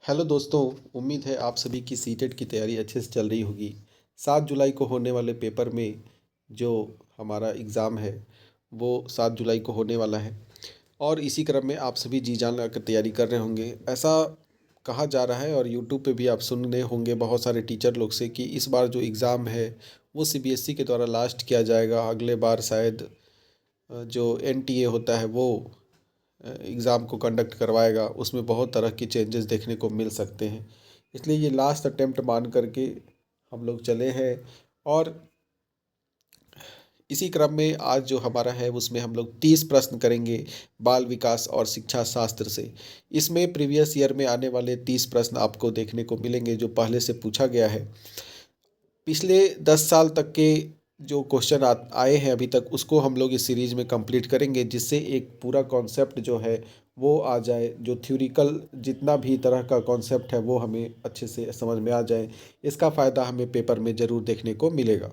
Hello दोस्तों। उम्मीद है आप सभी की सीटेट की तैयारी अच्छे से चल रही होगी। 7 जुलाई को होने वाले पेपर में जो हमारा एग्ज़ाम है वो 7 जुलाई को होने वाला है और इसी क्रम में आप सभी जी जान लगा कर तैयारी कर रहे होंगे, ऐसा कहा जा रहा है। और यूट्यूब पे भी आप सुन रहे होंगे बहुत सारे टीचर लोग से कि इस बार जो एग्ज़ाम है वो सीबीएसई के द्वारा लास्ट किया जाएगा। अगले बार शायद जो एनटीए होता है वो एग्ज़ाम को कंडक्ट करवाएगा, उसमें बहुत तरह की चेंजेस देखने को मिल सकते हैं। इसलिए ये लास्ट अटेम्प्ट मान करके हम लोग चले हैं। और इसी क्रम में आज जो हमारा है उसमें हम लोग 30 प्रश्न करेंगे बाल विकास और शिक्षा शास्त्र से। इसमें प्रीवियस ईयर में आने वाले 30 प्रश्न आपको देखने को मिलेंगे जो पहले से पूछा गया है। पिछले 10 साल तक के जो क्वेश्चन आए हैं अभी तक, उसको हम लोग इस सीरीज में कंप्लीट करेंगे, जिससे एक पूरा कॉन्सेप्ट जो है वो आ जाए। जो थ्योरिकल जितना भी तरह का कॉन्सेप्ट है वो हमें अच्छे से समझ में आ जाए। इसका फ़ायदा हमें पेपर में ज़रूर देखने को मिलेगा।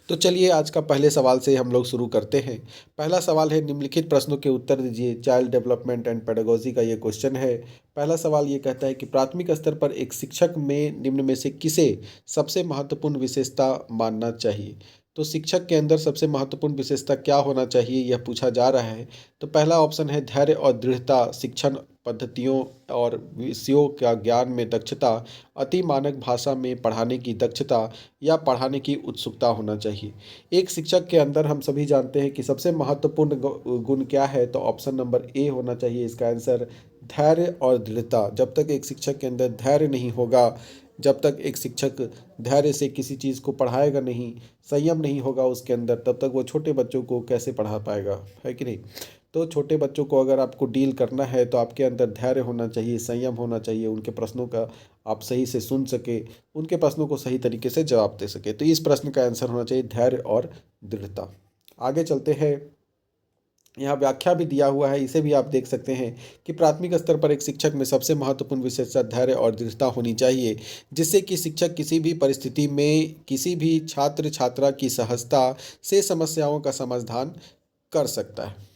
तो चलिए आज का पहले सवाल से हम लोग शुरू करते हैं। पहला सवाल है, निम्नलिखित प्रश्नों के उत्तर दीजिए। चाइल्ड डेवलपमेंट एंड पेडागोजी का ये क्वेश्चन है। पहला सवाल ये कहता है कि प्राथमिक स्तर पर एक शिक्षक में निम्न में से किसे सबसे महत्वपूर्ण विशेषता मानना चाहिए। तो शिक्षक के अंदर सबसे महत्वपूर्ण विशेषता क्या होना चाहिए यह पूछा जा रहा है। तो पहला ऑप्शन है धैर्य और दृढ़ता, शिक्षण पद्धतियों और विषयों का ज्ञान में दक्षता, अति मानक भाषा में पढ़ाने की दक्षता या पढ़ाने की उत्सुकता होना चाहिए। एक शिक्षक के अंदर हम सभी जानते हैं कि सबसे महत्वपूर्ण गुण क्या है, तो ऑप्शन नंबर ए होना चाहिए इसका आंसर, धैर्य और दृढ़ता। जब तक एक शिक्षक के अंदर धैर्य नहीं होगा, जब तक एक शिक्षक धैर्य से किसी चीज़ को पढ़ाएगा नहीं, संयम नहीं होगा उसके अंदर, तब तक वो छोटे बच्चों को कैसे पढ़ा पाएगा, है कि नहीं। तो छोटे बच्चों को अगर आपको डील करना है तो आपके अंदर धैर्य होना चाहिए, संयम होना चाहिए, उनके प्रश्नों का आप सही से सुन सके, उनके प्रश्नों को सही तरीके से जवाब दे सके। तो इस प्रश्न का आंसर होना चाहिए धैर्य और दृढ़ता। आगे चलते हैं। यहाँ व्याख्या भी दिया हुआ है, इसे भी आप देख सकते हैं कि प्राथमिक स्तर पर एक शिक्षक में सबसे महत्वपूर्ण विशेषता धैर्य और दृढ़ता होनी चाहिए, जिससे कि शिक्षक किसी भी परिस्थिति में किसी भी छात्र छात्रा की सहजता से समस्याओं का समाधान कर सकता है।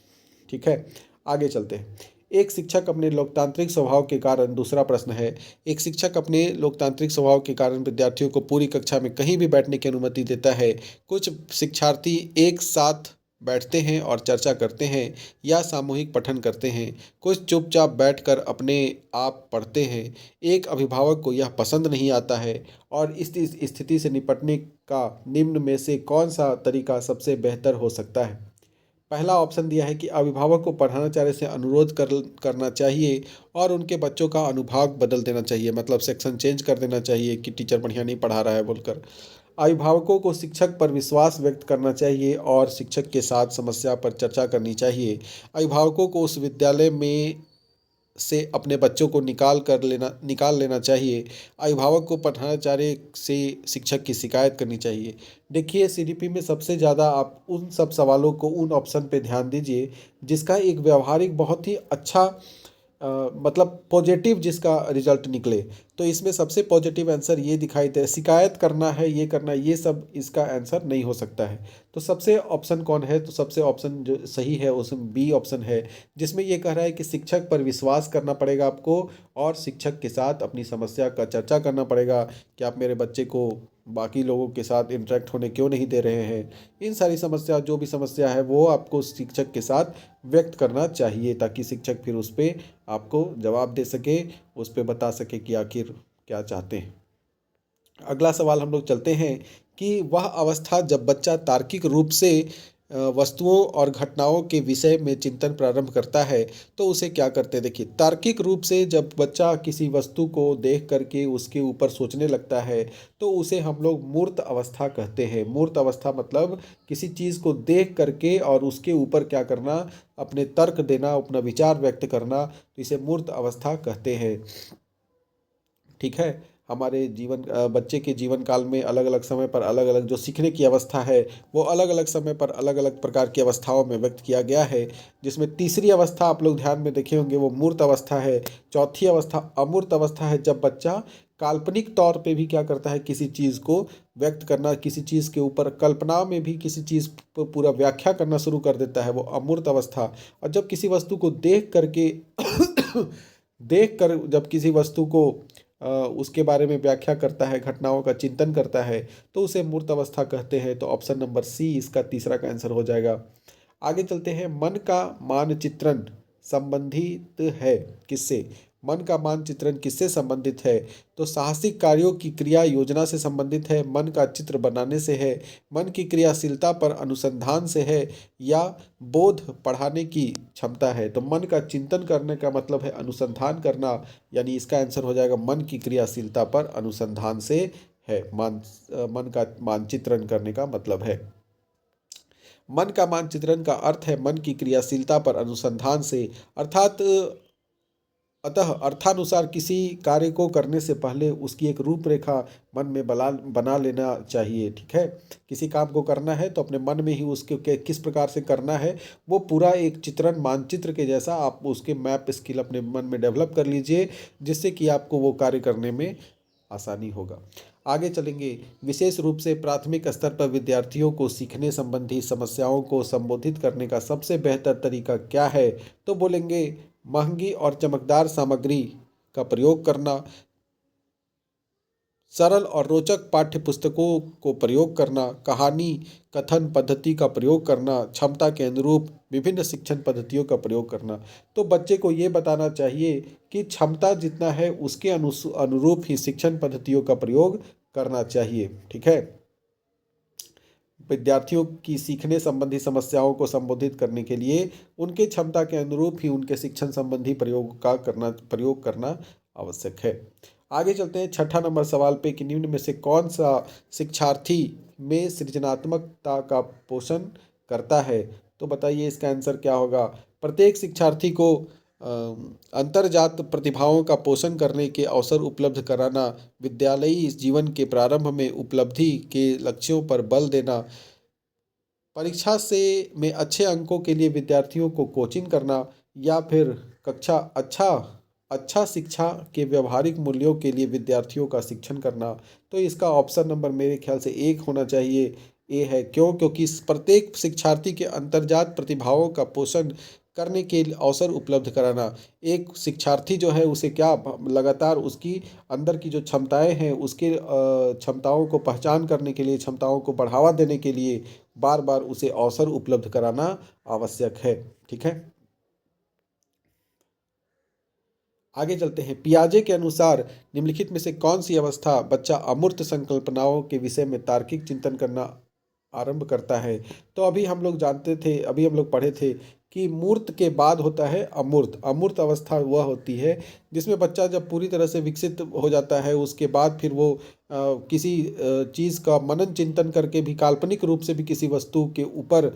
ठीक है, आगे चलते हैं। एक शिक्षक अपने लोकतांत्रिक स्वभाव के कारण, दूसरा प्रश्न है, एक शिक्षक अपने लोकतांत्रिक स्वभाव के कारण विद्यार्थियों को पूरी कक्षा में कहीं भी बैठने की अनुमति देता है। कुछ शिक्षार्थी एक साथ बैठते हैं और चर्चा करते हैं या सामूहिक पठन करते हैं, कुछ चुपचाप बैठकर अपने आप पढ़ते हैं। एक अभिभावक को यह पसंद नहीं आता है। और इस स्थिति से निपटने का निम्न में से कौन सा तरीका सबसे बेहतर हो सकता है। पहला ऑप्शन दिया है कि अभिभावक को प्रधानाचार्य से अनुरोध करना चाहिए और उनके बच्चों का अनुभाग बदल देना चाहिए, मतलब सेक्शन चेंज कर देना चाहिए कि टीचर बढ़िया नहीं पढ़ा रहा है बोलकर। अभिभावकों को शिक्षक पर विश्वास व्यक्त करना चाहिए और शिक्षक के साथ समस्या पर चर्चा करनी चाहिए। अभिभावकों को उस विद्यालय में से अपने बच्चों को निकाल लेना चाहिए। अभिभावक को प्रधानाचार्य से शिक्षक की शिकायत करनी चाहिए। देखिए, सीडीपी में सबसे ज़्यादा आप उन सब सवालों को, उन ऑप्शन पे ध्यान दीजिए जिसका एक व्यवहारिक बहुत ही अच्छा मतलब पॉजिटिव जिसका रिजल्ट निकले। तो इसमें सबसे पॉजिटिव आंसर ये दिखाई दे, शिकायत करना है, ये करना, ये सब इसका आंसर नहीं हो सकता है। तो सबसे ऑप्शन कौन है, तो सबसे ऑप्शन जो सही है उसमें बी ऑप्शन है, जिसमें ये कह रहा है कि शिक्षक पर विश्वास करना पड़ेगा आपको और शिक्षक के साथ अपनी समस्या का चर्चा करना पड़ेगा कि आप मेरे बच्चे को बाकी लोगों के साथ इंटरेक्ट होने क्यों नहीं दे रहे हैं। इन सारी समस्या, जो भी समस्या है वो आपको शिक्षक के साथ व्यक्त करना चाहिए, ताकि शिक्षक फिर उस पर आपको जवाब दे सके, उस पर बता सके कि आखिर क्या चाहते हैं। अगला सवाल हम लोग चलते हैं कि वह अवस्था जब बच्चा तार्किक रूप से वस्तुओं और घटनाओं के विषय में चिंतन प्रारंभ करता है तो उसे क्या करते हैं। देखिए, तार्किक रूप से जब बच्चा किसी वस्तु को देख करके उसके ऊपर सोचने लगता है तो उसे हम लोग मूर्त अवस्था कहते हैं। मूर्त अवस्था मतलब किसी चीज़ को देख करके और उसके ऊपर क्या करना, अपने तर्क देना, अपना विचार व्यक्त करना, तो इसे मूर्त अवस्था कहते हैं। ठीक है, हमारे बच्चे के जीवन काल में अलग अलग समय पर अलग अलग जो सीखने की अवस्था है वो अलग अलग समय पर अलग अलग प्रकार की अवस्थाओं में व्यक्त किया गया है, जिसमें तीसरी अवस्था आप लोग ध्यान में देखे होंगे वो मूर्त अवस्था है। चौथी अवस्था अमूर्त अवस्था है, जब बच्चा काल्पनिक तौर पे भी क्या करता है, किसी चीज़ को व्यक्त करना, किसी चीज़ के ऊपर कल्पना में भी किसी चीज़ पर पूरा व्याख्या करना शुरू कर देता है, वो अमूर्त अवस्था। और जब किसी वस्तु को देख करके देख कर जब किसी वस्तु को उसके बारे में व्याख्या करता है, घटनाओं का चिंतन करता है, तो उसे मूर्त अवस्था कहते हैं। तो ऑप्शन नंबर सी इसका तीसरा का आंसर हो जाएगा। आगे चलते हैं, मन का मानचित्रण संबंधित है किससे? मन का मानचित्रण किससे संबंधित है? तो साहसिक कार्यों की क्रिया योजना से संबंधित है, मन का चित्र बनाने से है, मन की क्रियाशीलता पर अनुसंधान से है, या बोध पढ़ाने की क्षमता है। तो मन का चिंतन करने का मतलब है अनुसंधान करना, यानी इसका आंसर हो जाएगा मन की क्रियाशीलता पर अनुसंधान से है। मन का मानचित्रण करने का मतलब है। मन का मानचित्रण का अर्थ है मन की क्रियाशीलता पर अनुसंधान से, अर्थात अतः अर्थानुसार किसी कार्य को करने से पहले उसकी एक रूपरेखा मन में बना लेना चाहिए। ठीक है, किसी काम को करना है तो अपने मन में ही उसके किस प्रकार से करना है वो पूरा एक चित्रण मानचित्र के जैसा आप उसके मैप स्किल अपने मन में डेवलप कर लीजिए, जिससे कि आपको वो कार्य करने में आसानी होगा। आगे चलेंगे, विशेष रूप से प्राथमिक स्तर पर विद्यार्थियों को सीखने संबंधी समस्याओं को संबोधित करने का सबसे बेहतर तरीका क्या है? तो बोलेंगे महंगी और चमकदार सामग्री का प्रयोग करना, सरल और रोचक पाठ्य पुस्तकों को प्रयोग करना, कहानी कथन पद्धति का प्रयोग करना, क्षमता के अनुरूप विभिन्न शिक्षण पद्धतियों का प्रयोग करना। तो बच्चे को ये बताना चाहिए कि क्षमता जितना है उसके अनुरूप ही शिक्षण पद्धतियों का प्रयोग करना चाहिए। ठीक है, विद्यार्थियों की सीखने संबंधी समस्याओं को संबोधित करने के लिए उनके क्षमता के अनुरूप ही उनके शिक्षण संबंधी प्रयोग करना आवश्यक है। आगे चलते हैं छठा नंबर सवाल पे कि निम्न में से कौन सा शिक्षार्थी में सृजनात्मकता का पोषण करता है? तो बताइए इसका आंसर क्या होगा। प्रत्येक शिक्षार्थी को अंतर्जात प्रतिभाओं का पोषण करने के अवसर उपलब्ध कराना, विद्यालयी जीवन के प्रारंभ में उपलब्धि के लक्ष्यों पर बल देना, परीक्षा से में अच्छे अंकों के लिए विद्यार्थियों को कोचिंग करना, या फिर कक्षा अच्छा शिक्षा के व्यवहारिक मूल्यों के लिए विद्यार्थियों का शिक्षण करना। तो इसका ऑप्शन नंबर मेरे ख्याल से एक होना चाहिए, ए है। क्यों? क्योंकि प्रत्येक शिक्षार्थी के अंतर्जात प्रतिभाओं का पोषण करने के अवसर उपलब्ध कराना। एक शिक्षार्थी जो है उसे क्या लगातार उसकी अंदर की जो क्षमताएं हैं उसके क्षमताओं को पहचान करने के लिए, क्षमताओं को बढ़ावा देने के लिए बार बार उसे अवसर उपलब्ध कराना आवश्यक है। ठीक है, आगे चलते हैं। पियाजे के अनुसार निम्नलिखित में से कौन सी अवस्था बच्चा अमूर्त संकल्पनाओं के विषय में तार्किक चिंतन करना आरंभ करता है? तो अभी हम लोग जानते थे, अभी हम लोग पढ़े थे कि मूर्त के बाद होता है अमूर्त। अमूर्त अवस्था वह होती है जिसमें बच्चा जब पूरी तरह से विकसित हो जाता है, उसके बाद फिर वो किसी चीज़ का मनन चिंतन करके भी, काल्पनिक रूप से भी किसी वस्तु के ऊपर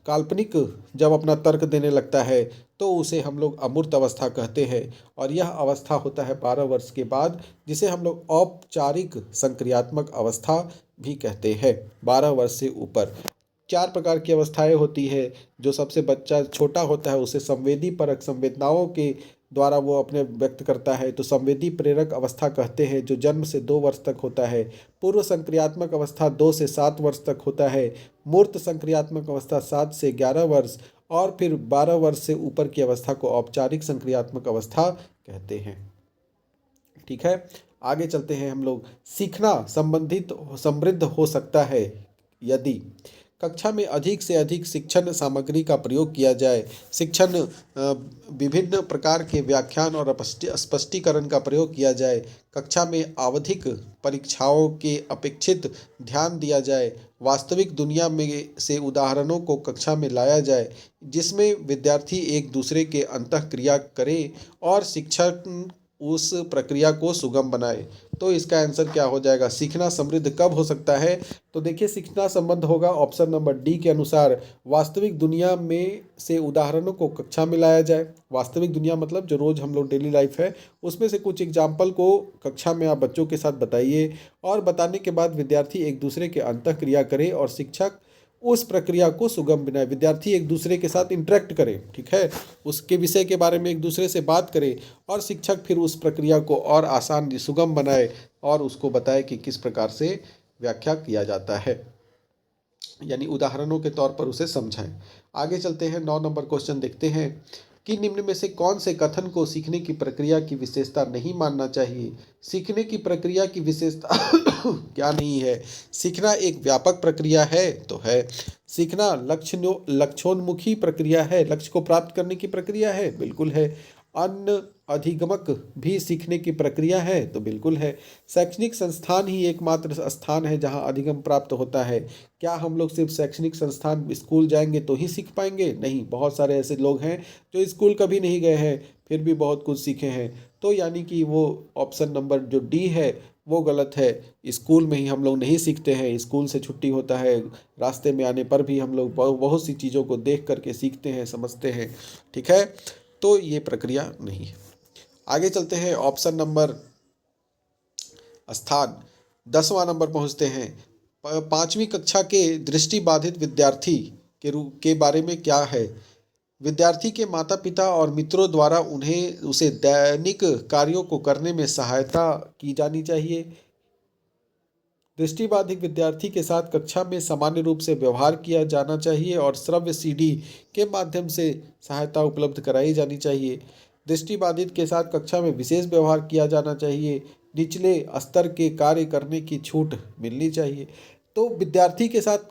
काल्पनिक जब अपना तर्क देने लगता है तो उसे हम लोग अमूर्त अवस्था कहते हैं। और यह अवस्था होता है 12 वर्ष के बाद, जिसे हम लोग औपचारिक संक्रियात्मक अवस्था भी कहते हैं। 12 वर्ष से ऊपर 4 प्रकार की अवस्थाएं होती है। जो सबसे बच्चा छोटा होता है उसे संवेदी परक संवेदनाओं के द्वारा वो अपने व्यक्त करता है, तो संवेदी प्रेरक अवस्था कहते हैं, जो जन्म से 2 वर्ष तक होता है। पूर्व संक्रियात्मक अवस्था 2 से 7 वर्ष तक होता है। मूर्त संक्रियात्मक अवस्था 7 से 11 वर्ष, और फिर 12 वर्ष से ऊपर की अवस्था को औपचारिक संक्रियात्मक अवस्था कहते हैं। ठीक है, आगे चलते हैं हम लोग। सीखना संबंधित समृद्ध हो सकता है यदि कक्षा में अधिक से अधिक शिक्षण सामग्री का प्रयोग किया जाए, शिक्षण विभिन्न प्रकार के व्याख्यान और स्पष्टीकरण का प्रयोग किया जाए, कक्षा में आवधिक परीक्षाओं के अपेक्षित ध्यान दिया जाए, वास्तविक दुनिया में से उदाहरणों को कक्षा में लाया जाए जिसमें विद्यार्थी एक दूसरे के अंतःक्रिया करे और शिक्षक उस प्रक्रिया को सुगम बनाए। तो इसका आंसर क्या हो जाएगा? सीखना समृद्ध कब हो सकता है? तो देखिए, सीखना संबंध होगा ऑप्शन नंबर डी के अनुसार, वास्तविक दुनिया में से उदाहरणों को कक्षा में लाया जाए। वास्तविक दुनिया मतलब जो रोज़ हम लोग डेली लाइफ है उसमें से कुछ एग्जाम्पल को कक्षा में आप बच्चों के साथ बताइए, और बताने के बाद विद्यार्थी एक दूसरे के अंतःक्रिया करे और शिक्षक उस प्रक्रिया को सुगम बनाए। विद्यार्थी एक दूसरे के साथ इंटरेक्ट करे, ठीक है, उसके विषय के बारे में एक दूसरे से बात करे, और शिक्षक फिर उस प्रक्रिया को और आसान सुगम बनाए और उसको बताए कि किस प्रकार से व्याख्या किया जाता है, यानी उदाहरणों के तौर पर उसे समझाएं। आगे चलते हैं, 9 नंबर क्वेश्चन देखते हैं। कि निम्न में से कौन से कथन को सीखने की प्रक्रिया की विशेषता नहीं मानना चाहिए। सीखने की प्रक्रिया की विशेषता क्या नहीं है। सीखना एक व्यापक प्रक्रिया है तो है। सीखना लक्ष्योन्मुखी प्रक्रिया है, लक्ष्य को प्राप्त करने की प्रक्रिया है, बिल्कुल है। अन्य अधिगमक भी सीखने की प्रक्रिया है तो बिल्कुल है। शैक्षणिक संस्थान ही एकमात्र स्थान है जहां अधिगम प्राप्त होता है। क्या हम लोग सिर्फ शैक्षणिक संस्थान स्कूल जाएंगे तो ही सीख पाएंगे? नहीं, बहुत सारे ऐसे लोग हैं जो स्कूल कभी नहीं गए हैं फिर भी बहुत कुछ सीखे हैं। तो यानी कि वो ऑप्शन नंबर जो डी है वो गलत है। स्कूल में ही हम लोग नहीं सीखते हैं, स्कूल से छुट्टी होता है, रास्ते में आने पर भी हम लोग बहुत सी चीज़ों को देख करके सीखते हैं, समझते हैं। ठीक है, तो ये प्रक्रिया नहीं है। आगे चलते हैं, ऑप्शन नंबर स्थान 10वां नंबर पहुंचते हैं। 5वीं कक्षा के दृष्टिबाधित विद्यार्थी के रूप के बारे में क्या है। विद्यार्थी के माता पिता और मित्रों द्वारा उसे दैनिक कार्यों को करने में सहायता की जानी चाहिए। दृष्टिबाधित विद्यार्थी के साथ कक्षा में सामान्य रूप से व्यवहार किया जाना चाहिए और श्रव्य सीडी के माध्यम से सहायता उपलब्ध कराई जानी चाहिए। दृष्टिबाधित के साथ कक्षा में विशेष व्यवहार किया जाना चाहिए। निचले स्तर के कार्य करने की छूट मिलनी चाहिए। तो विद्यार्थी के साथ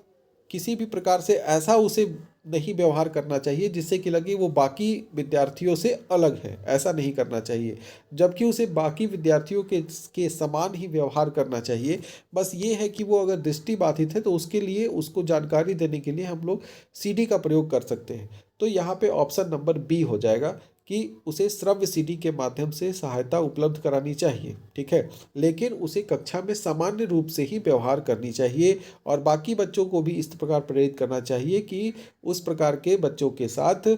किसी भी प्रकार से ऐसा उसे नहीं व्यवहार करना चाहिए जिससे कि लगे वो बाकी विद्यार्थियों से अलग है, ऐसा नहीं करना चाहिए। जबकि उसे बाकी विद्यार्थियों के समान ही व्यवहार करना चाहिए। बस ये है कि वो अगर दृष्टिबाधित है तो उसके लिए उसको जानकारी देने के लिए हम लोग सीडी का प्रयोग कर सकते हैं। तो यहाँ पे ऑप्शन नंबर बी हो जाएगा कि उसे श्रव्य सीडी के माध्यम से सहायता उपलब्ध करानी चाहिए। ठीक है, लेकिन उसे कक्षा में सामान्य रूप से ही व्यवहार करनी चाहिए और बाकी बच्चों को भी इस प्रकार प्रेरित करना चाहिए कि उस प्रकार के बच्चों के साथ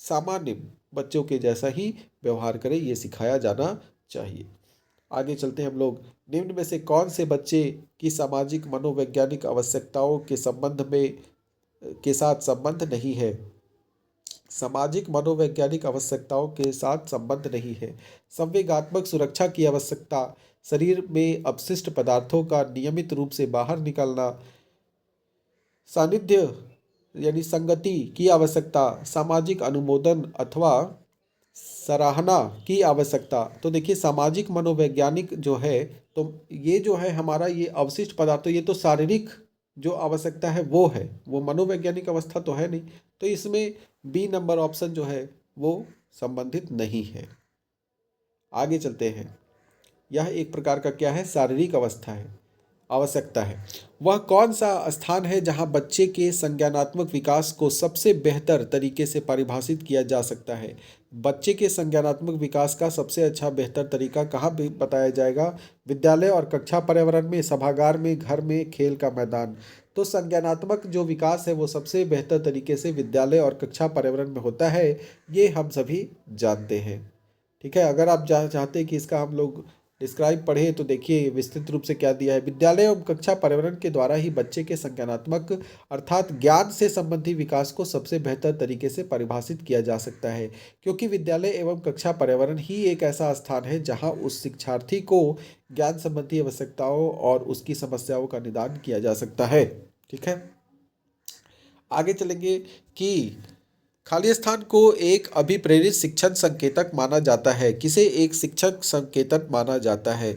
सामान्य बच्चों के जैसा ही व्यवहार करें, ये सिखाया जाना चाहिए। आगे चलते हैं हम लोग। निम्न में से कौन से बच्चे की सामाजिक मनोवैज्ञानिक आवश्यकताओं के संबंध में के साथ संबंध नहीं है। सामाजिक मनोवैज्ञानिक आवश्यकताओं के साथ संबंध नहीं है। संवेगात्मक सुरक्षा की आवश्यकता, शरीर में अपशिष्ट पदार्थों का नियमित रूप से बाहर निकलना, सानिध्य यानी संगति की आवश्यकता, सामाजिक अनुमोदन अथवा सराहना की आवश्यकता। तो देखिए, सामाजिक मनोवैज्ञानिक जो है तो ये जो है हमारा ये अवशिष्ट पदार्थ, तो ये तो शारीरिक जो आवश्यकता है वो है, वो मनोवैज्ञानिक अवस्था तो है नहीं। तो इसमें बी नंबर ऑप्शन जो है वो संबंधित नहीं है। आगे चलते हैं। यह एक प्रकार का क्या है, शारीरिक अवस्था है, आवश्यकता है। वह कौन सा स्थान है जहां बच्चे के संज्ञानात्मक विकास को सबसे बेहतर तरीके से परिभाषित किया जा सकता है। बच्चे के संज्ञानात्मक विकास का सबसे अच्छा बेहतर तरीका कहाँ पे बताया जाएगा? विद्यालय और कक्षा पर्यावरण में, सभागार में, घर में, खेल का मैदान। तो संज्ञानात्मक जो विकास है वो सबसे बेहतर तरीके से विद्यालय और कक्षा पर्यावरण में होता है, ये हम सभी जानते हैं। ठीक है, अगर आप चाहते हैं कि इसका हम लोग डिस्क्राइब पढ़े तो देखिए विस्तृत रूप से क्या दिया है। विद्यालय एवं कक्षा पर्यावरण के द्वारा ही बच्चे के संज्ञानात्मक अर्थात ज्ञान से संबंधी विकास को सबसे बेहतर तरीके से परिभाषित किया जा सकता है, क्योंकि विद्यालय एवं कक्षा पर्यावरण ही एक ऐसा स्थान है जहां उस शिक्षार्थी को ज्ञान संबंधी आवश्यकताओं और उसकी समस्याओं का निदान किया जा सकता है। ठीक है, आगे चलेंगे कि खाली स्थान को एक अभिप्रेरित शिक्षण संकेतक माना जाता है। किसे एक शिक्षक संकेतक माना जाता है?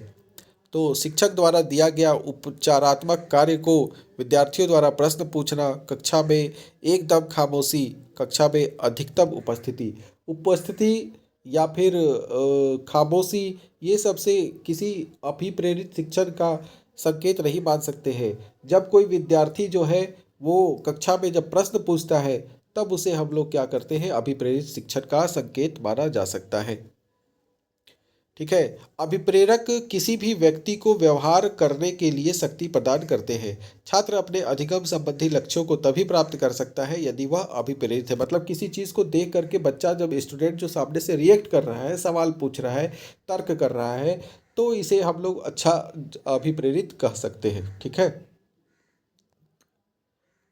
तो शिक्षक द्वारा दिया गया उपचारात्मक कार्य को विद्यार्थियों द्वारा प्रश्न पूछना, कक्षा में एकदम खामोशी, कक्षा में अधिकतम उपस्थिति। उपस्थिति या फिर खामोशी, ये सबसे किसी अभिप्रेरित शिक्षण का संकेत नहीं मान सकते हैं। जब कोई विद्यार्थी जो है वो कक्षा में जब प्रश्न पूछता है तब उसे हम लोग क्या करते हैं, अभिप्रेरित शिक्षण का संकेत माना जा सकता है। ठीक है, अभिप्रेरक किसी भी व्यक्ति को व्यवहार करने के लिए शक्ति प्रदान करते हैं। छात्र अपने अधिगम संबंधी लक्ष्यों को तभी प्राप्त कर सकता है यदि वह अभिप्रेरित है। मतलब किसी चीज़ को देख करके बच्चा, जब स्टूडेंट जो सामने से रिएक्ट कर रहा है, सवाल पूछ रहा है, तर्क कर रहा है, तो इसे हम लोग अच्छा अभिप्रेरित कह सकते हैं। ठीक है,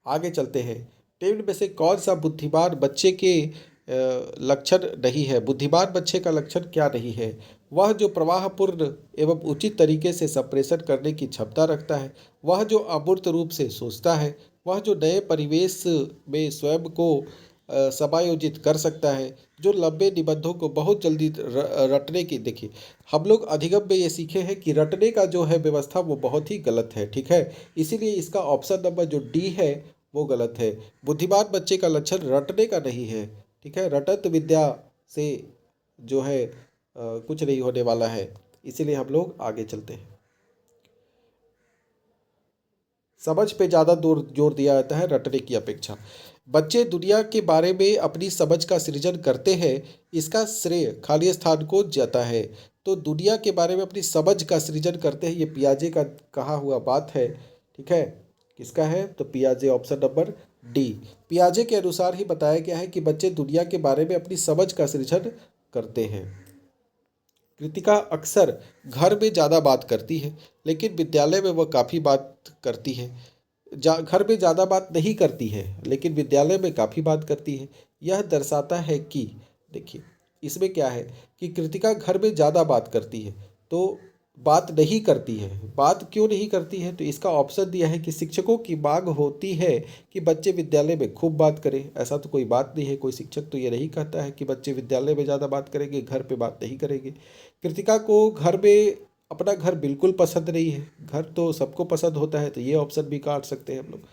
आगे चलते हैं। निम्न में से कौन सा बुद्धिमान बच्चे के लक्षण नहीं है? बुद्धिमान बच्चे का लक्षण क्या नहीं है? वह जो प्रवाहपूर्ण एवं उचित तरीके से संप्रेषण करने की क्षमता रखता है, वह जो अमूर्त रूप से सोचता है, वह जो नए परिवेश में स्वयं को समायोजित कर सकता है, जो लंबे निबंधों को बहुत जल्दी रटने की। देखिए, हम लोग अधिगम में ये सीखे हैं कि रटने का जो है व्यवस्था वो बहुत ही गलत है, ठीक है। इसीलिए इसका ऑप्शन नंबर जो डी है वो गलत है। बुद्धिमान बच्चे का लक्षण रटने का नहीं है, ठीक है। रटत विद्या से जो है कुछ नहीं होने वाला है। इसीलिए हम लोग आगे चलते हैं। समझ पे ज़्यादा जोर दिया जाता है रटने की अपेक्षा। बच्चे दुनिया के बारे में अपनी समझ का सृजन करते हैं, इसका श्रेय खाली स्थान को जाता है। तो दुनिया के बारे में अपनी समझ का सृजन करते हैं, ये पियाजे का कहा हुआ बात है, ठीक है। किसका है? तो पियाजे, ऑप्शन नंबर डी। पियाजे के अनुसार ही बताया गया है कि बच्चे दुनिया के बारे में अपनी समझ का सृजन करते हैं। कृतिका अक्सर घर में ज़्यादा बात करती है, लेकिन विद्यालय में वह काफ़ी बात करती है। घर में ज़्यादा बात नहीं करती है, लेकिन विद्यालय में काफ़ी बात करती है। यह दर्शाता है कि, देखिए इसमें क्या है कि कृतिका घर में ज़्यादा बात करती है, तो बात नहीं करती है। बात क्यों नहीं करती है? तो इसका ऑप्शन दिया है कि शिक्षकों की मांग होती है कि बच्चे विद्यालय में खूब बात करें। ऐसा तो कोई बात नहीं है, कोई शिक्षक तो ये नहीं कहता है कि बच्चे विद्यालय में ज़्यादा बात करेंगे, घर पे बात नहीं करेंगे। कृतिका को घर में अपना घर बिल्कुल पसंद नहीं है। घर तो सबको पसंद होता है, तो ये ऑप्शन भी काट सकते हैं हम लोग।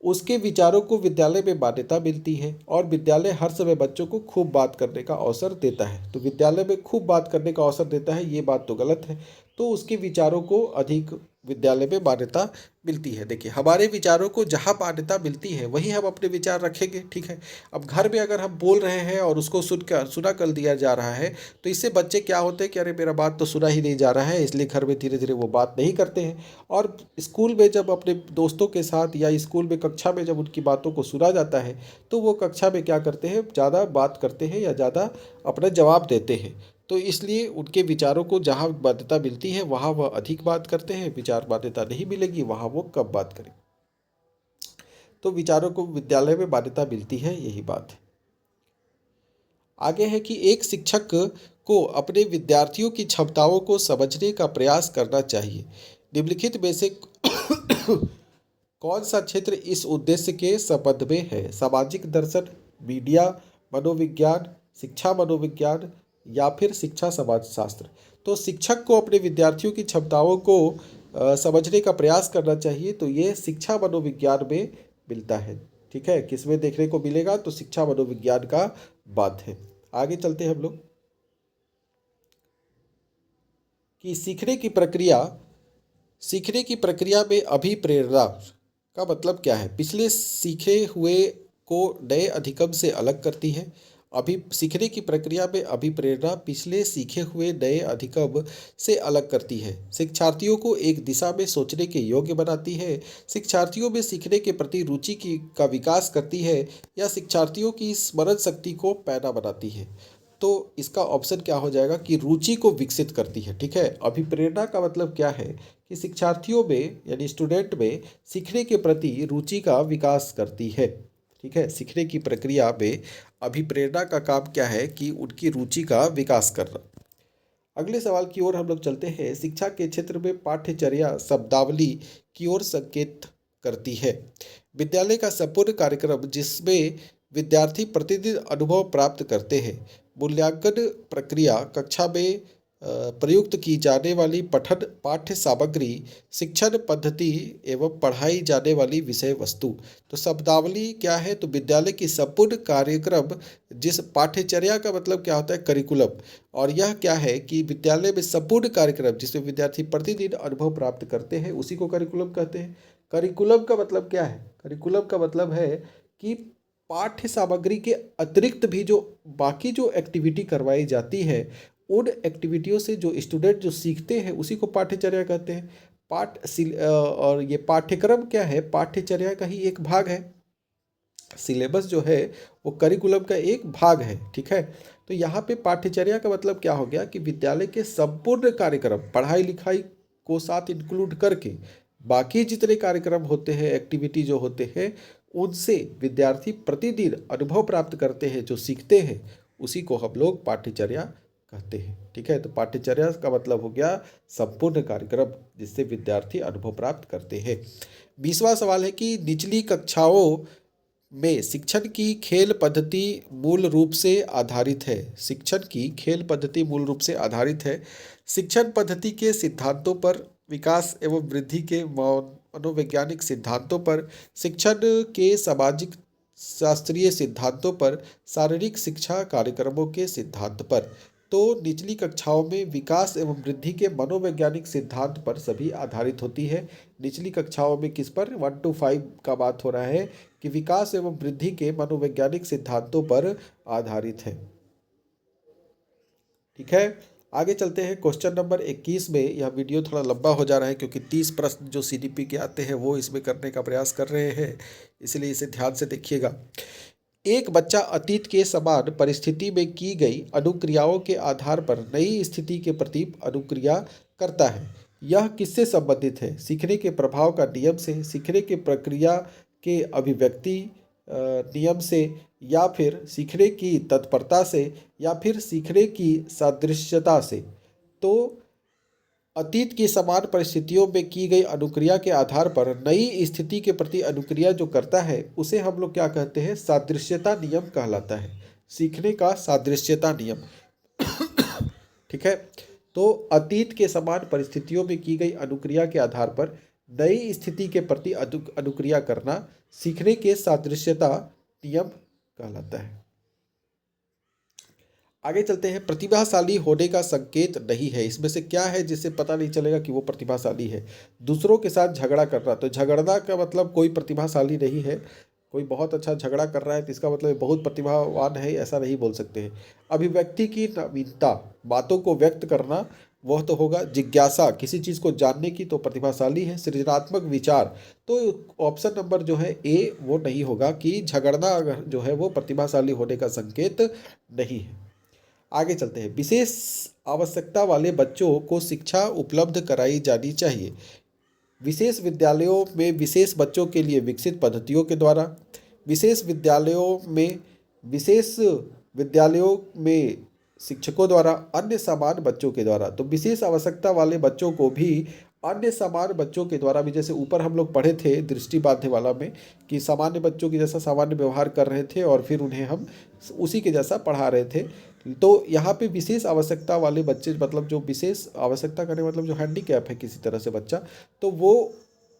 उसके विचारों को विद्यालय में मान्यता मिलती है और विद्यालय हर समय बच्चों को खूब बात करने का अवसर देता है। तो विद्यालय में खूब बात करने का अवसर देता है, ये बात तो गलत है। तो उसके विचारों को अधिक विद्यालय में मान्यता मिलती है। देखिए, हमारे विचारों को जहाँ मान्यता मिलती है वहीं हम अपने विचार रखेंगे, ठीक है। अब घर में अगर हम बोल रहे हैं और उसको सुना कर दिया जा रहा है, तो इससे बच्चे क्या होते हैं कि अरे मेरा बात तो सुना ही नहीं जा रहा है, इसलिए घर में धीरे धीरे वो बात नहीं करते हैं। और स्कूल में जब अपने दोस्तों के साथ या स्कूल में कक्षा में जब उनकी बातों को सुना जाता है, तो वो कक्षा में क्या करते हैं, ज़्यादा बात करते हैं या ज़्यादा अपना जवाब देते हैं। तो इसलिए उनके विचारों को जहाँ मान्यता मिलती है वहाँ वह अधिक बात करते हैं, विचार मान्यता नहीं मिलेगी वहाँ वो कम बात करें। तो विचारों को विद्यालय में मान्यता मिलती है, यही बात है। आगे है कि एक शिक्षक को अपने विद्यार्थियों की क्षमताओं को समझने का प्रयास करना चाहिए। निम्नलिखित में से कौन सा क्षेत्र इस उद्देश्य के संबंध में है? सामाजिक दर्शन, मीडिया मनोविज्ञान, शिक्षा मनोविज्ञान या फिर शिक्षा समाजशास्त्र। तो शिक्षक को अपने विद्यार्थियों की क्षमताओं को समझने का प्रयास करना चाहिए, तो ये शिक्षा मनोविज्ञान में मिलता है, ठीक है। किसमें देखने को मिलेगा? तो शिक्षा मनोविज्ञान का बात है। आगे चलते हैं हम लोग कि सीखने की प्रक्रिया में अभिप्रेरणा का मतलब क्या है? पिछले सीखे हुए को नए अधिगम से अलग करती है। अभी सीखने की प्रक्रिया में अभिप्रेरणा पिछले सीखे हुए नए अधिगम से अलग करती है। शिक्षार्थियों को एक दिशा में सोचने के योग्य बनाती है। शिक्षार्थियों में सीखने के प्रति रुचि का विकास करती है या शिक्षार्थियों की स्मरण शक्ति को पैदा बनाती है। तो इसका ऑप्शन क्या हो जाएगा कि रुचि को विकसित करती है, ठीक है। अभिप्रेरणा का मतलब क्या है कि शिक्षार्थियों में यानी स्टूडेंट में सीखने के प्रति रुचि का विकास करती है, ठीक है। सीखने की प्रक्रिया में अभिप्रेरणा का काम क्या है कि उनकी रुचि का विकास करना। अगले सवाल की ओर हम लोग चलते हैं। शिक्षा के क्षेत्र में पाठ्यचर्या शब्दावली की ओर संकेत करती है। विद्यालय का संपूर्ण कार्यक्रम जिसमें विद्यार्थी प्रतिदिन अनुभव प्राप्त करते हैं। मूल्यांकन प्रक्रिया, कक्षा में प्रयुक्त की जाने वाली पठन पाठ्य सामग्री, शिक्षण पद्धति एवं पढ़ाई जाने वाली विषय वस्तु। तो शब्दावली क्या है? तो विद्यालय की संपूर्ण कार्यक्रम, जिस पाठ्यचर्या का मतलब क्या होता है? करिकुलम। और यह क्या है कि विद्यालय में संपूर्ण कार्यक्रम जिसमें विद्यार्थी प्रतिदिन अनुभव प्राप्त करते हैं उसी को करिकुलम कहते हैं। करिकुलम का मतलब क्या है? करिकुलम का मतलब है कि पाठ्य सामग्री के अतिरिक्त भी जो बाकी जो एक्टिविटी करवाई जाती है, उन एक्टिविटियों से जो स्टूडेंट जो सीखते हैं उसी को पाठ्यचर्या कहते हैं। और ये पाठ्यक्रम क्या है? पाठ्यचर्या का ही एक भाग है। सिलेबस जो है वो करिकुलम का एक भाग है, ठीक है। तो यहाँ पे पाठ्यचर्या का मतलब क्या हो गया कि विद्यालय के संपूर्ण कार्यक्रम, पढ़ाई लिखाई को साथ इंक्लूड करके बाकी जितने कार्यक्रम होते हैं, एक्टिविटी जो होते हैं, उनसे विद्यार्थी प्रतिदिन अनुभव प्राप्त करते हैं, जो सीखते हैं उसी को हम लोग पाठ्यचर्या कहते हैं, ठीक है। तो पाठ्यचर्या का मतलब हो गया संपूर्ण कार्यक्रम जिससे विद्यार्थी अनुभव प्राप्त करते हैं। 20वां सवाल है कि निचली कक्षाओं में शिक्षण की खेल पद्धति मूल रूप से आधारित है। शिक्षण की खेल पद्धति मूल रूप से आधारित है। शिक्षण पद्धति के सिद्धांतों पर, विकास एवं वृद्धि के मनोवैज्ञानिक सिद्धांतों पर, शिक्षण के सामाजिक शास्त्रीय सिद्धांतों पर, शारीरिक शिक्षा कार्यक्रमों के सिद्धांत पर। तो निचली कक्षाओं में विकास एवं वृद्धि के मनोवैज्ञानिक सिद्धांत पर सभी आधारित होती है। निचली कक्षाओं में किस पर, 1 to 5 का बात हो रहा है कि विकास एवं वृद्धि के मनोवैज्ञानिक सिद्धांतों पर आधारित है। ठीक है, आगे चलते हैं क्वेश्चन नंबर 21 में। यह वीडियो थोड़ा लंबा हो जा रहा है क्योंकि 30 प्रश्न जो सीडीपी के आते हैं वो इसमें करने का प्रयास कर रहे हैं, इसलिए इसे ध्यान से देखिएगा। एक बच्चा अतीत के समान परिस्थिति में की गई अनुक्रियाओं के आधार पर नई स्थिति के प्रति अनुक्रिया करता है। यह किससे संबंधित है? सीखने के प्रभाव का नियम से, सीखने की प्रक्रिया के अभिव्यक्ति नियम से, या फिर सीखने की तत्परता से, या फिर सीखने की सादृश्यता से। तो अतीत की समान परिस्थितियों में की गई अनुक्रिया के आधार पर नई स्थिति के प्रति अनुक्रिया जो करता है उसे हम लोग क्या कहते हैं? सादृश्यता नियम कहलाता है। सीखने का सादृश्यता नियम। ठीक है, तो अतीत के समान परिस्थितियों में की गई अनुक्रिया के आधार पर नई स्थिति के प्रति अनुक्रिया करना सीखने के सादृश्यता नियम कहलाता है। आगे चलते हैं। प्रतिभाशाली होने का संकेत नहीं है। इसमें से क्या है जिससे पता नहीं चलेगा कि वो प्रतिभाशाली है? दूसरों के साथ झगड़ा करना। तो झगड़ना का मतलब कोई प्रतिभाशाली नहीं है। कोई बहुत अच्छा झगड़ा कर रहा है तो इसका मतलब बहुत प्रतिभावान है, ऐसा नहीं बोल सकते हैं। अभिव्यक्ति की नवीनता, बातों को व्यक्त करना, वह तो होगा। जिज्ञासा, किसी चीज़ को जानने की, तो प्रतिभाशाली है। सृजनात्मक विचार, तो ऑप्शन नंबर जो है ए वो नहीं होगा कि झगड़ना अगर जो है वो प्रतिभाशाली होने का संकेत नहीं है। आगे चलते हैं। विशेष आवश्यकता वाले बच्चों को शिक्षा उपलब्ध कराई जानी चाहिए। विशेष विद्यालयों में विशेष बच्चों के लिए विकसित पद्धतियों के द्वारा, विशेष विद्यालयों में शिक्षकों द्वारा, अन्य समान बच्चों के द्वारा। तो विशेष आवश्यकता वाले बच्चों को भी अन्य समान बच्चों के द्वारा भी, जैसे ऊपर हम लोग पढ़े थे दृष्टिबाध्य वाला में कि सामान्य बच्चों की जैसा सामान्य व्यवहार कर रहे थे और फिर उन्हें हम उसी के जैसा पढ़ा रहे थे। तो यहाँ पे विशेष आवश्यकता वाले बच्चे, मतलब जो विशेष आवश्यकता करने मतलब जो हैंडीकैप है किसी तरह से बच्चा, तो वो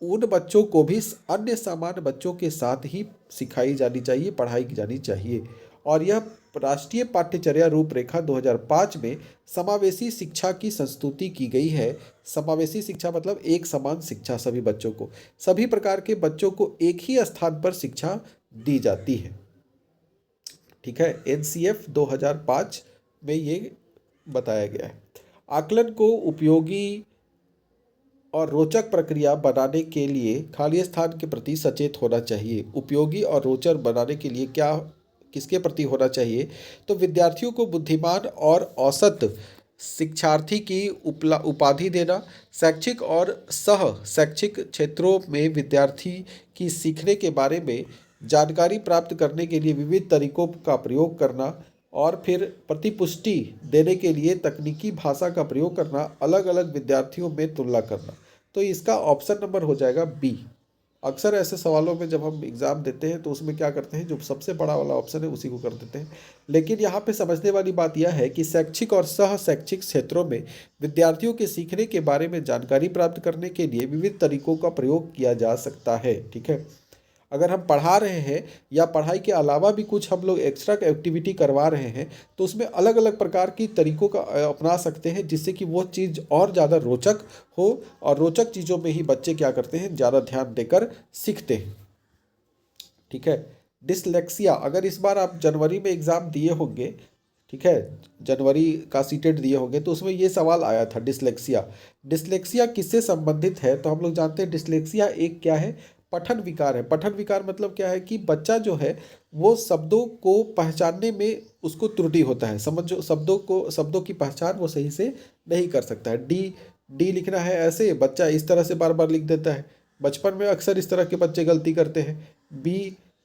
उन बच्चों को भी अन्य सामान्य बच्चों के साथ ही सिखाई जानी चाहिए, पढ़ाई की जानी चाहिए। और यह राष्ट्रीय पाठ्यचर्या रूपरेखा 2005 में समावेशी शिक्षा की संस्तुति की गई है। समावेशी शिक्षा मतलब एक समान शिक्षा, सभी बच्चों को, सभी प्रकार के बच्चों को एक ही स्थान पर शिक्षा दी जाती है। ठीक है, एनसीएफ 2005 में ये बताया गया है। आकलन को उपयोगी और रोचक प्रक्रिया बनाने के लिए खाली स्थान के प्रति सचेत होना चाहिए। उपयोगी और रोचक बनाने के लिए क्या, किसके प्रति होना चाहिए? तो विद्यार्थियों को बुद्धिमान और औसत शिक्षार्थी की उपाधि देना, शैक्षिक और सह शैक्षिक क्षेत्रों में विद्यार्थी की सीखने के बारे में जानकारी प्राप्त करने के लिए विविध तरीकों का प्रयोग करना, और फिर प्रतिपुष्टि देने के लिए तकनीकी भाषा का प्रयोग करना, अलग अलग विद्यार्थियों में तुलना करना। तो इसका ऑप्शन नंबर हो जाएगा बी। अक्सर ऐसे सवालों में जब हम एग्ज़ाम देते हैं तो उसमें क्या करते हैं, जो सबसे बड़ा वाला ऑप्शन है उसी को कर देते हैं। लेकिन यहाँ पे समझने वाली बात यह है कि शैक्षिक और सह शैक्षिक क्षेत्रों में विद्यार्थियों के सीखने के बारे में जानकारी प्राप्त करने के लिए विविध तरीकों का प्रयोग किया जा सकता है। ठीक है, अगर हम पढ़ा रहे हैं या पढ़ाई के अलावा भी कुछ हम लोग एक्स्ट्रा एक्टिविटी करवा रहे हैं तो उसमें अलग अलग प्रकार की तरीकों का अपना सकते हैं, जिससे कि वो चीज़ और ज़्यादा रोचक हो, और रोचक चीज़ों में ही बच्चे क्या करते हैं, ज़्यादा ध्यान देकर सीखते हैं। ठीक है, डिसलेक्सिया, अगर इस बार आप जनवरी में एग्ज़ाम दिए होंगे, ठीक है, जनवरी का सीटेट दिए होंगे, तो उसमें ये सवाल आया था डिसलेक्सिया। डिसलेक्सिया किससे संबंधित है? तो हम लोग जानते हैं डिसलेक्सिया एक क्या है, पठन विकार है। पठन विकार मतलब क्या है कि बच्चा जो है वो शब्दों को पहचानने में उसको त्रुटि होता है। समझो, शब्दों की पहचान वो सही से नहीं कर सकता है। डी लिखना है ऐसे, बच्चा इस तरह से बार बार लिख देता है। बचपन में अक्सर इस तरह के बच्चे गलती करते हैं।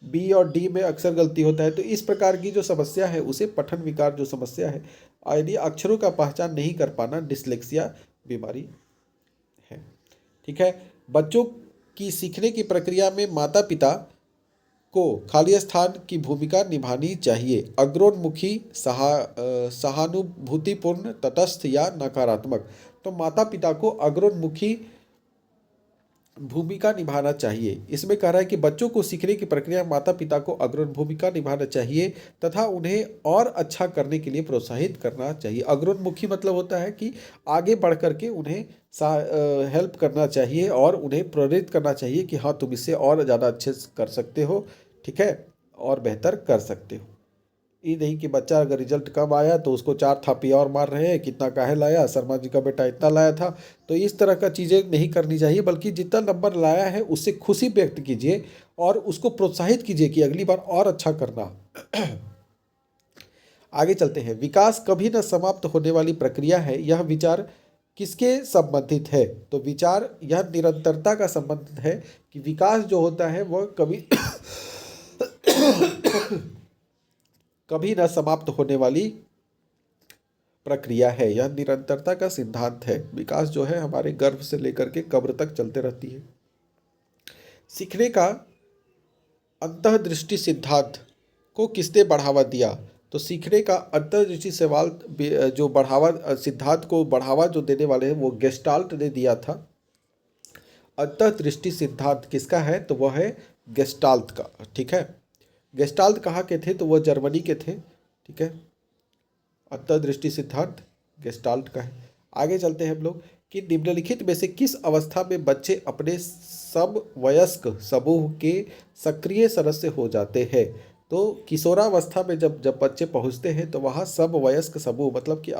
बी और डी में अक्सर गलती होता है। तो इस प्रकार की जो समस्या है उसे पठन विकार जो समस्या है, यानी अक्षरों का पहचान नहीं कर पाना, डिसलेक्सिया बीमारी है। ठीक है, बच्चों की सीखने की प्रक्रिया में माता पिता को खाली स्थान की भूमिका निभानी चाहिए? अग्रोन्मुखी, सहानुभूतिपूर्ण, तटस्थ या नकारात्मक? तो माता पिता को अग्रोन्मुखी भूमिका निभाना चाहिए। इसमें कह रहा है कि बच्चों को सीखने की प्रक्रिया में माता पिता को अग्रणी भूमिका निभाना चाहिए तथा उन्हें और अच्छा करने के लिए प्रोत्साहित करना चाहिए। अग्रोन्मुखी मतलब होता है कि आगे बढ़ करके उन्हें हेल्प करना चाहिए और उन्हें प्रेरित करना चाहिए कि हाँ तुम इससे और ज़्यादा अच्छे से कर सकते हो, ठीक है, और बेहतर कर सकते हो। ये नहीं कि बच्चा अगर रिजल्ट कम आया तो उसको चार थापी और मार रहे हैं, कितना काहे लाया, शर्मा जी का बेटा इतना लाया था। तो इस तरह का चीज़ें नहीं करनी चाहिए, बल्कि जितना नंबर लाया है उससे खुशी व्यक्त कीजिए और उसको प्रोत्साहित कीजिए कि अगली बार और अच्छा करना। आगे चलते हैं। विकास कभी न समाप्त होने वाली प्रक्रिया है, यह विचार किसके संबंधित है? तो विचार यह निरंतरता का संबंधित है कि विकास जो होता है वह कभी कभी न समाप्त होने वाली प्रक्रिया है। यह निरंतरता का सिद्धांत है। विकास जो है हमारे गर्भ से लेकर के कब्र तक चलते रहती है। सीखने का अंतर्दृष्टि सिद्धांत को किसने बढ़ावा दिया? तो सीखने का अंतर्दृष्टि सवाल जो बढ़ावा सिद्धांत को बढ़ावा जो देने वाले हैं वो गेस्टाल्ट ने दिया था। अंतर्दृष्टि सिद्धांत किसका है? तो वह है गेस्टाल्ट का, ठीक है। गेस्टाल्ट कहाँ के थे? तो वह जर्मनी के थे, ठीक है। अंतर्दृष्टि सिद्धांत गेस्टाल्ट का है। आगे चलते हैं हम लोग कि निम्नलिखित में से किस अवस्था में बच्चे अपने समवयस्क समूह के सक्रिय सदस्य हो जाते हैं? तो किशोरावस्था में जब जब बच्चे पहुंचते हैं तो वहाँ समवयस्क समूह मतलब कि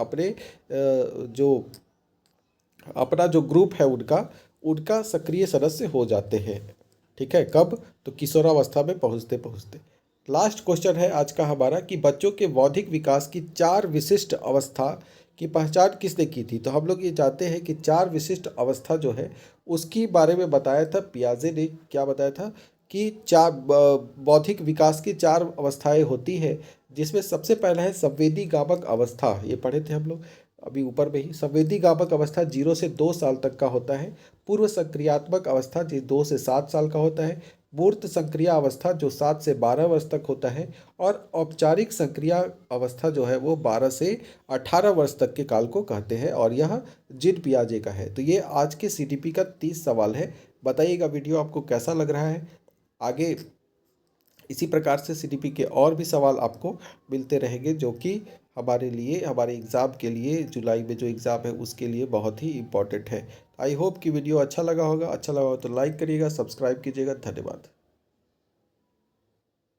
अपना जो ग्रुप है उनका उनका सक्रिय सदस्य हो जाते हैं, ठीक है। कब? तो किशोरावस्था में पहुंचते पहुंचते। लास्ट क्वेश्चन है आज का हमारा कि बच्चों के बौद्धिक विकास की 4 विशिष्ट अवस्था की पहचान किसने की थी? तो हम लोग ये जानते हैं कि 4 विशिष्ट अवस्था जो है उसकी बारे में बताया था पियाजे ने। क्या बताया था कि बौद्धिक विकास की 4 अवस्थाएं होती है, जिसमें सबसे पहला है संवेदी गामक अवस्था। ये पढ़े थे हम लोग अभी ऊपर में ही। संवेदी गामक अवस्था 0 से 2 साल तक का होता है। पूर्व सक्रियात्मक अवस्था जो 2 से 7 साल का होता है। मूर्त संक्रिया अवस्था जो 7 से 12 वर्ष तक होता है। और औपचारिक संक्रिया अवस्था जो है वो 12 से 18 वर्ष तक के काल को कहते हैं और यह जीन पियाजे का है। तो ये आज के सीडीपी का 30 सवाल है। बताइएगा वीडियो आपको कैसा लग रहा है। आगे इसी प्रकार से सीडीपी के और भी सवाल आपको मिलते रहेंगे जो कि हमारे लिए हमारे एग्ज़ाम के लिए जुलाई में जो एग्ज़ाम है उसके लिए बहुत ही इम्पोर्टेंट है। आई होप कि वीडियो अच्छा लगा होगा। अच्छा लगा हो तो लाइक करिएगा, सब्सक्राइब कीजिएगा। धन्यवाद।